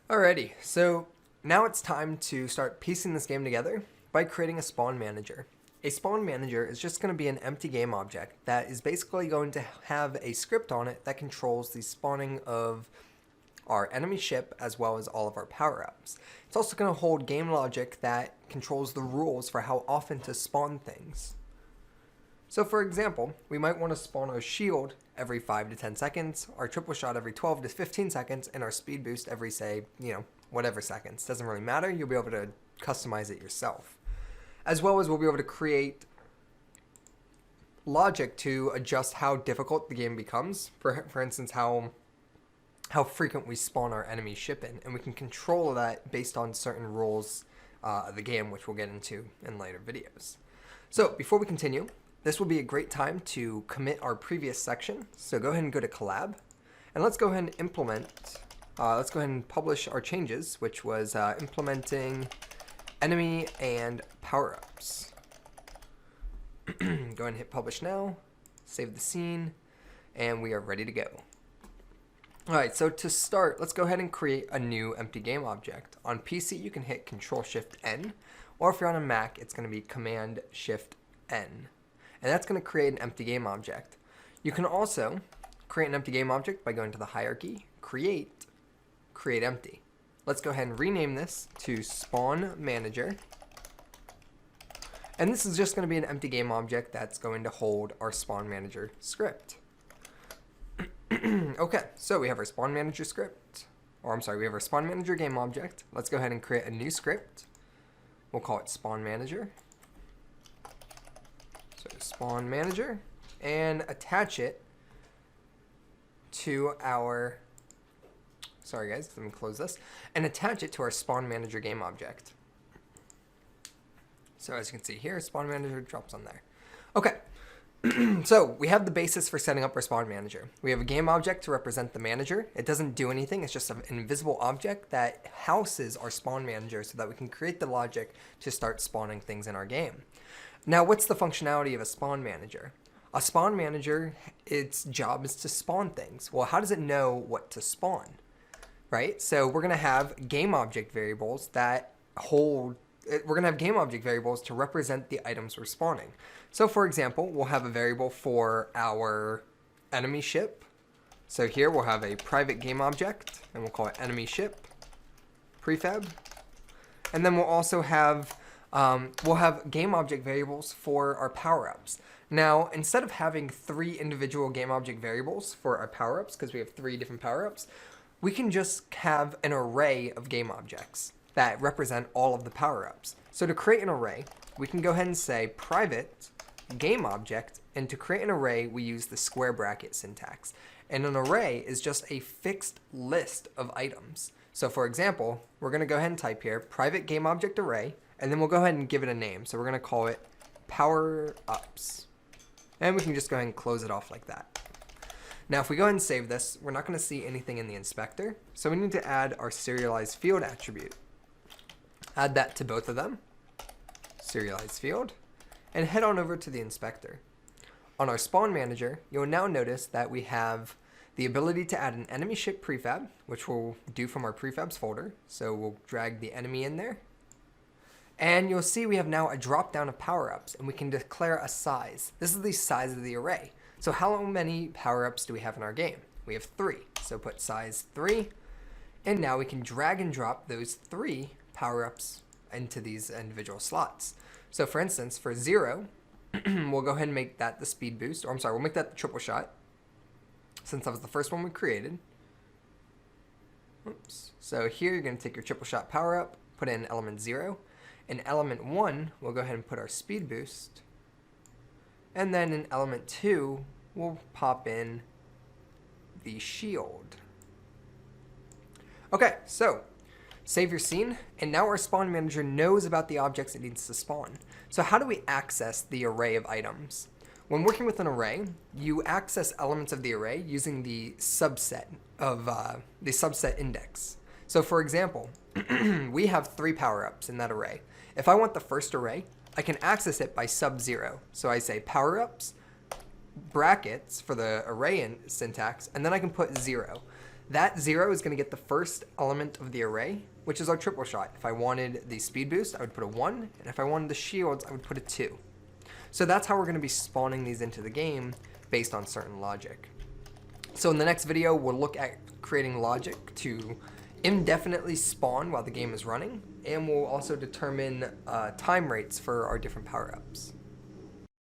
Alrighty, so now it's time to start piecing this game together by creating a spawn manager. A spawn manager is just going to be an empty game object that is basically going to have a script on it that controls the spawning of our enemy ship as well as all of our power-ups. It's also going to hold game logic that controls the rules for how often to spawn things. So for example, we might want to spawn our shield every 5 to 10 seconds, our triple shot every 12 to 15 seconds, and our speed boost every, say, whatever seconds. Doesn't really matter. You'll be able to customize it yourself. As well as we'll be able to create logic to adjust how difficult the game becomes. For instance, how frequent we spawn our enemy ship in. And we can control that based on certain rules of the game, which we'll get into in later videos. So before we continue, this will be a great time to commit our previous section. So go ahead and go to collab, and let's go ahead and let's go ahead and publish our changes, which was implementing enemy and power-ups. Go ahead and hit publish now, save the scene, and we are ready to go. Alright, so to start, let's go ahead and create a new empty game object. On PC, you can hit Control-Shift-N, or if you're on a Mac, it's going to be Command-Shift-N. And that's going to create an empty game object. You can also create an empty game object by going to the hierarchy, create empty. Let's go ahead and rename this to spawn manager. And this is just going to be an empty game object that's going to hold our spawn manager script. Okay, so we have our spawn manager script, we have our spawn manager game object. Let's go ahead and create a new script. We'll call it spawn manager. So spawn manager, and attach it to our, sorry guys, let me close this, and attach it to our spawn manager game object. So as you can see here, spawn manager drops on there. Okay, so we have the basis for setting up our spawn manager. We have a game object to represent the manager. It doesn't do anything, it's just an invisible object that houses our spawn manager so that we can create the logic to start spawning things in our game. Now, what's the functionality of a spawn manager? A spawn manager, its job is to spawn things. Well, how does it know what to spawn, right? So we're going to have game object variables that we're going to have game object variables to represent the items we're spawning. So for example, we'll have a variable for our enemy ship. So here we'll have a private game object, and we'll call it enemy ship prefab. And then we'll also have game object variables for our power-ups. Now, instead of having 3 individual game object variables for our power-ups, because we have 3 different power-ups, we can just have an array of game objects that represent all of the power-ups. So to create an array, we can go ahead and say private game object, and to create an array, we use the square bracket syntax. And an array is just a fixed list of items. So for example, we're going to go ahead and type here private game object array, and then we'll go ahead and give it a name. So we're going to call it power-ups. And we can just go ahead and close it off like that. Now, if we go ahead and save this, we're not going to see anything in the inspector. So we need to add our serialized field attribute. Add that to both of them, serialized field, and head on over to the inspector. On our spawn manager, you'll now notice that we have the ability to add an enemy ship prefab, which we'll do from our prefabs folder. So we'll drag the enemy in there. And you'll see we have now a drop down of power-ups, and we can declare a size. This is the size of the array. So how many power-ups do we have in our game? We have 3. So put size 3, and now we can drag and drop those 3 power-ups into these individual slots. So for instance, for 0, we'll go ahead and make that the speed boost, or we'll make that the triple shot, since that was the first one we created. Oops. So here you're going to take your triple shot power-up, put in element 0. In element 1, we'll go ahead and put our speed boost. And then in element 2, we'll pop in the shield. Okay, so save your scene, and now our spawn manager knows about the objects it needs to spawn. So how do we access the array of items? When working with an array, you access elements of the array using the subset of the subset index. So for example, we have 3 power-ups in that array. If I want the first array, I can access it by sub-0. So I say power-ups, brackets for the array syntax, and then I can put 0. That 0 is going to get the first element of the array, which is our triple shot. If I wanted the speed boost, I would put a 1, and if I wanted the shields, I would put a 2. So that's how we're going to be spawning these into the game based on certain logic. So in the next video, we'll look at creating logic to indefinitely spawn while the game is running, and we'll also determine time rates for our different power-ups.